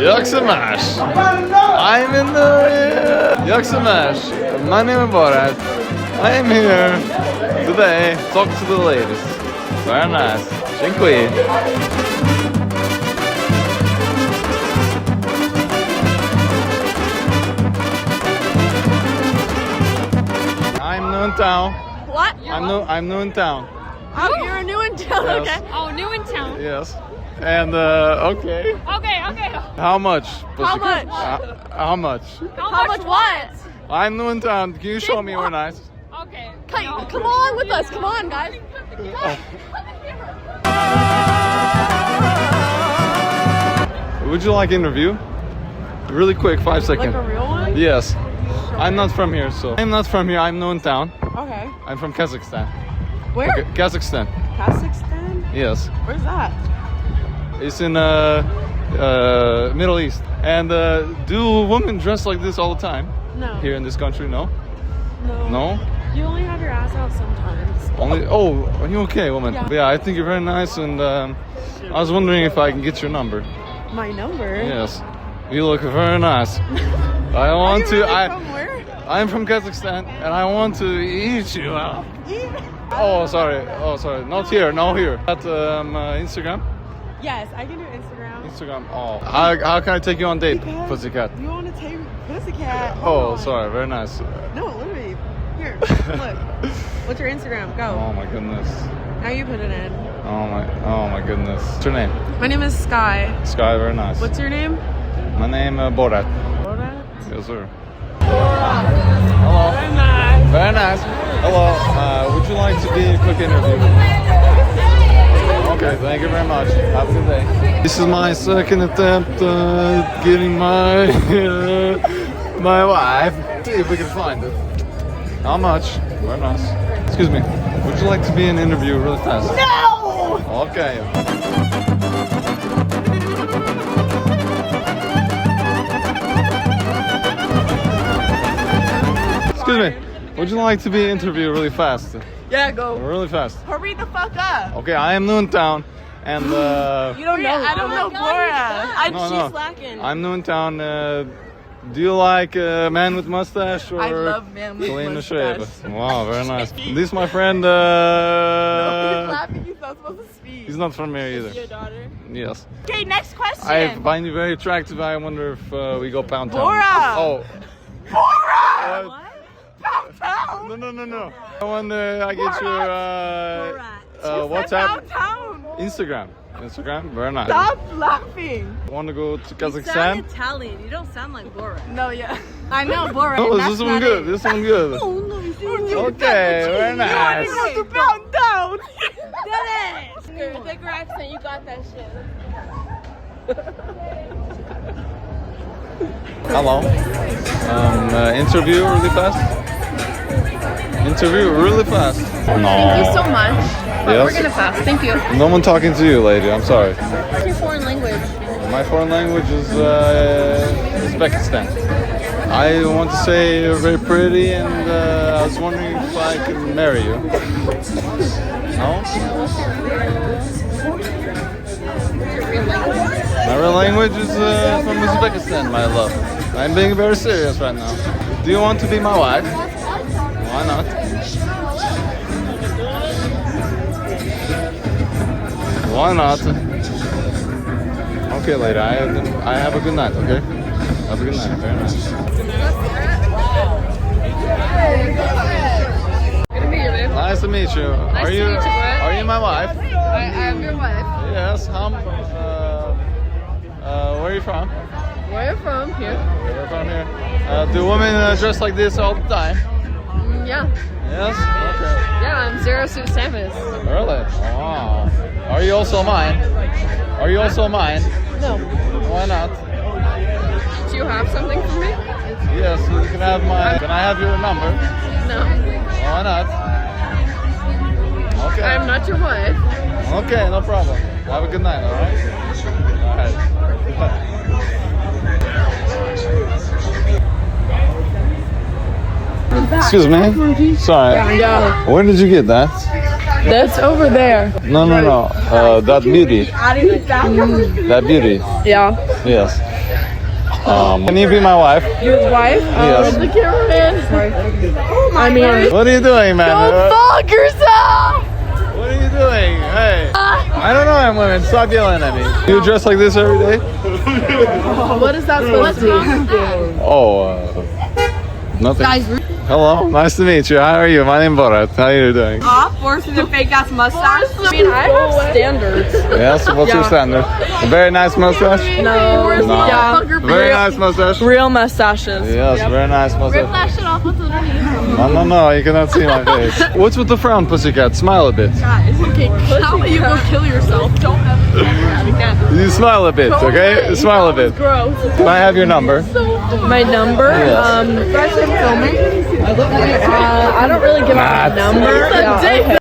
Yaksamash. I'm in the Yaksamash. My name is Borat. I am here today to talk to the ladies. Very nice. Dziękuję. I'm new in town. What? I'm new in town. Oh, you're new in town. Yes. Okay. Oh, new in town. Yes. And okay. Okay. How much? How much? How much? How much what? I'm new in town. Can you show me where nice? Okay. Come on with us. Come on, guys. Would you like interview? Really quick, 5 seconds. Like a real one? Yes. I'm not from here, so. I'm not from here. I'm new in town. Okay. I'm from Kazakhstan. Where? Okay, Kazakhstan. Kazakhstan? Yes. Where's that? It's in Middle East. And do women dress like this all the time? No. Here in this country? No. No. No. You only have your ass out sometimes. Only. Oh, are you okay, woman? Yeah. I think you're very nice, and I was wondering if I can get your number. My number? Yes. You look very nice. I want to. From where? I'm from Kazakhstan, and I want to eat you out. Oh, sorry. Not here. No, here. At Instagram. Yes, I can do Instagram. Instagram. Oh. How can I take you on date, Because pussycat? You want to take Pussycat? Oh, sorry. Very nice. No, literally. Here, look. What's your Instagram? Go. Oh my goodness. Now you put it in. Oh my goodness. What's your name? My name is Sky. Sky. Very nice. What's your name? My name Borat. Borat? Yes, sir. Borat. Hello. Very nice. Very nice. Hello. Would you like to be in a quick interview? Okay, thank you very much. Have a good day. This is my second attempt at getting my my wife. See if we can find it. How much? Very nice. Excuse me. Would you like to be in an interview really fast? No! Okay. Excuse me. Would you like to be interviewed really fast? Yeah, go. Really fast. Hurry the fuck up. Okay, I am new in town, and You don't know. I don't know Borat. no. Slacking. I'm new in town. Do you like man with mustache or I love man with clean mustache. shave? Wow, very nice. This is my friend. No, he's laughing. He's not supposed to speak. He's not from here either. Your daughter. Yes. Okay, next question. I find you very attractive. I wonder if we go pound town. Borat. Oh. Borat. What? Pound town. No. I wonder I get your WhatsApp, Pound town. Instagram, very nice. Stop laughing. Want to go to You sound Kazakhstan? Italian. You don't sound like Borat. No, yeah. I know Borat. Oh, That's this one not good. it. This one good. Okay, very nice. You want to go to pound town. Get it! Take your accent. You got that shit. Hello. Interview really fast. Interview really fast. Thank you so much. Yes. We're gonna pass. Thank you. No one talking to you, lady. I'm sorry. What's your foreign language? My foreign language is Uzbekistan. I want to say you're very pretty, and I was wondering if I can marry you. No? My real language is from Uzbekistan, my love. I'm being very serious right now. Do you want to be my wife? Why not? Why not? Okay, lady. I have a good night. Okay. Have a good night. Very nice. Good to meet you, babe. Nice to meet you. Nice to meet you, Brett. Are you my wife? I'm your wife. Yes. Where are you from? Where are you from? Here. We're from here. Do women dress like this all the time? Yeah. Yes. Okay. Yeah, I'm Zero Suit Samus. Really? Wow. Are you also mine? Are you also mine? No. Why not? Do you have something for me? Yes, you can have my. Can I have your number? No. Why not? Okay. I'm not your wife. Okay, no problem. Have a good night, alright? Alright. Excuse me? Sorry. Yeah. Where did you get that? That's over there. No. That beauty. That beauty. Yeah. Yes. Can you be my wife? Your wife? Yes. The cameraman. Sorry. I mean, What are you doing, man? go fuck yourself! What are you doing? Hey. I don't know, I'm women. Stop yelling at me. You dress like this every day? What is that supposed to be? Oh, nothing. Hello, nice to meet you. How are you? My name is Borat. How are you doing? Off, forcing a fake ass mustache. I mean, I have standards. Yes, what's your standard? Very nice mustache? No. No. Yeah. Very nice mustache? Real mustaches. Yes, very nice mustache. Flash it off what's underneath. No, you cannot see my face. What's with the frown, pussycat? Smile a bit. Okay, how you go kill yourself? Don't ever. You smile a bit, okay? Smile a bit. Gross. Can I have your number? My number? Yes. I don't really give out my number. Yeah, okay.